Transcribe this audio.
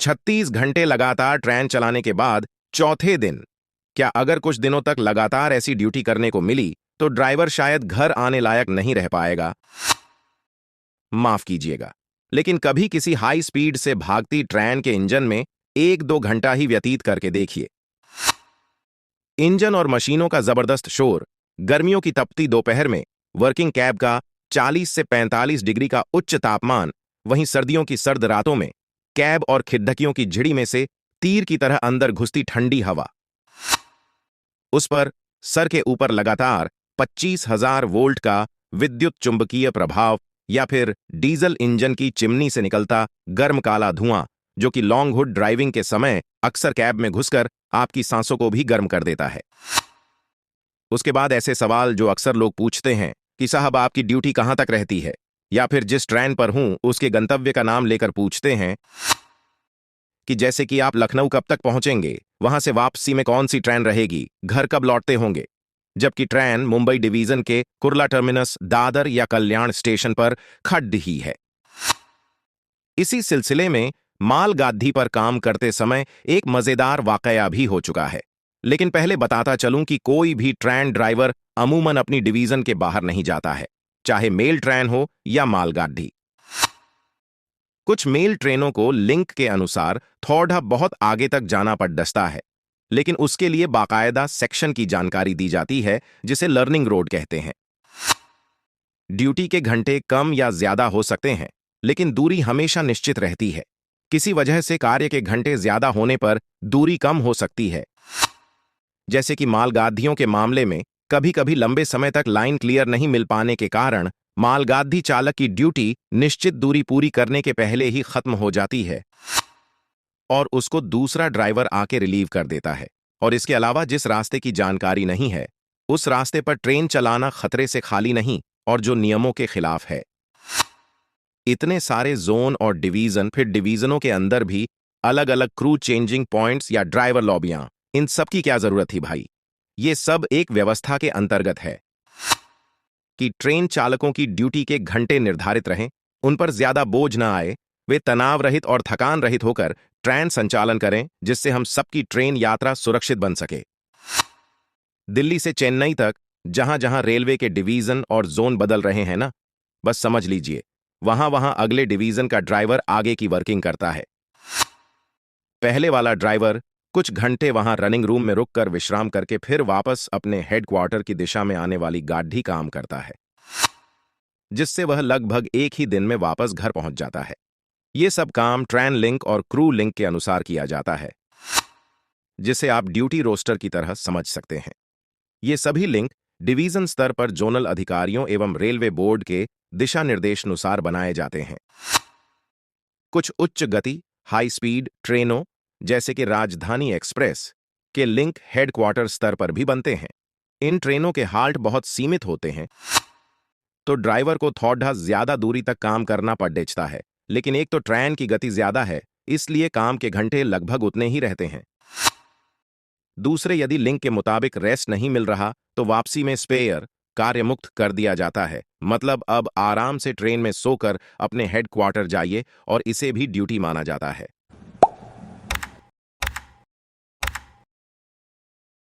36 घंटे लगातार ट्रेन चलाने के बाद चौथे दिन, क्या अगर कुछ दिनों तक लगातार ऐसी ड्यूटी करने को मिली तो ड्राइवर शायद घर आने लायक नहीं रह पाएगा। माफ कीजिएगा, लेकिन कभी किसी हाई स्पीड से भागती ट्रेन के इंजन में 1-2 घंटा ही व्यतीत करके देखिए। इंजन और मशीनों का जबरदस्त शोर, गर्मियों की तपती दोपहर में वर्किंग कैब का 40 से 45 डिग्री का उच्च तापमान, वहीं सर्दियों की सर्द रातों में कैब और खिड़कियों की झिड़ी में से तीर की तरह अंदर घुसती ठंडी हवा, उस पर सर के ऊपर लगातार 25,000 वोल्ट का विद्युत चुंबकीय प्रभाव, या फिर डीजल इंजन की चिमनी से निकलता गर्म काला धुआं, जो कि लॉन्ग हुड ड्राइविंग के समय अक्सर कैब में घुसकर आपकी सांसों को भी गर्म कर देता है। उसके बाद ऐसे सवाल जो अक्सर लोग पूछते हैं कि साहब आपकी ड्यूटी कहां तक रहती है, या फिर जिस ट्रेन पर हूं उसके गंतव्य का नाम लेकर पूछते हैं कि जैसे कि आप लखनऊ कब तक पहुंचेंगे, वहां से वापसी में कौन सी ट्रेन रहेगी, घर कब लौटते होंगे, जबकि ट्रेन मुंबई डिवीजन के कुर्ला टर्मिनस, दादर या कल्याण स्टेशन पर खड़ी ही है। इसी सिलसिले में मालगाड़ी पर काम करते समय एक मजेदार वाकया भी हो चुका है, लेकिन पहले बताता चलूं कि कोई भी ट्रेन ड्राइवर अमूमन अपनी डिवीजन के बाहर नहीं जाता है, चाहे मेल ट्रेन हो या मालगाड़ी। कुछ मेल ट्रेनों को लिंक के अनुसार थोड़ा बहुत आगे तक जाना पड़ दस्ता है, लेकिन उसके लिए बाकायदा सेक्शन की जानकारी दी जाती है, जिसे लर्निंग रोड कहते हैं। ड्यूटी के घंटे कम या ज्यादा हो सकते हैं, लेकिन दूरी हमेशा निश्चित रहती है। किसी वजह से कार्य के घंटे ज्यादा होने पर दूरी कम हो सकती है, जैसे कि मालगाड़ियों के मामले में कभी कभी लंबे समय तक लाइन क्लियर नहीं मिल पाने के कारण मालगाड़ी चालक की ड्यूटी निश्चित दूरी पूरी करने के पहले ही खत्म हो जाती है और उसको दूसरा ड्राइवर आके रिलीव कर देता है। और इसके अलावा जिस रास्ते की जानकारी नहीं है, उस रास्ते पर ट्रेन चलाना खतरे से खाली नहीं और जो नियमों के खिलाफ है। इतने सारे जोन और डिवीजन, फिर डिवीजनों के अंदर भी अलग अलग क्रू चेंजिंग पॉइंट्स या ड्राइवर लॉबियां, इन सब की क्या जरूरत थी भाई? ये सब एक व्यवस्था के अंतर्गत है कि ट्रेन चालकों की ड्यूटी के घंटे निर्धारित रहें, उन पर ज्यादा बोझ ना आए, वे तनाव रहित और थकान रहित होकर ट्रेन संचालन करें, जिससे हम सबकी ट्रेन यात्रा सुरक्षित बन सके। दिल्ली से चेन्नई तक जहां जहां रेलवे के डिवीजन और जोन बदल रहे हैं ना, बस समझ लीजिए वहां वहां अगले डिवीजन का ड्राइवर आगे की वर्किंग करता है। पहले वाला ड्राइवर कुछ घंटे वहां रनिंग रूम में रुककर विश्राम करके फिर वापस अपने हेडक्वार्टर की दिशा में आने वाली गाड़ी काम करता है, जिससे वह लगभग एक ही दिन में वापस घर पहुंच जाता है। यह सब काम ट्रेन लिंक और क्रू लिंक के अनुसार किया जाता है, जिसे आप ड्यूटी रोस्टर की तरह समझ सकते हैं। ये सभी लिंक डिवीजन स्तर पर जोनल अधिकारियों एवं रेलवे बोर्ड के दिशा निर्देशानुसार बनाए जाते हैं। कुछ उच्च गति हाई स्पीड ट्रेनों जैसे कि राजधानी एक्सप्रेस के लिंक हेडक्वार्टर स्तर पर भी बनते हैं। इन ट्रेनों के हाल्ट बहुत सीमित होते हैं, तो ड्राइवर को थोड़ा ज्यादा दूरी तक काम करना पड़ता है, लेकिन एक तो ट्रेन की गति ज्यादा है, इसलिए काम के घंटे लगभग उतने ही रहते हैं। दूसरे, यदि लिंक के मुताबिक रेस्ट नहीं मिल रहा तो वापसी में स्पेयर कार्य मुक्त कर दिया जाता है, मतलब अब आराम से ट्रेन में सोकर अपने हेडक्वार्टर जाइए, और इसे भी ड्यूटी माना जाता है।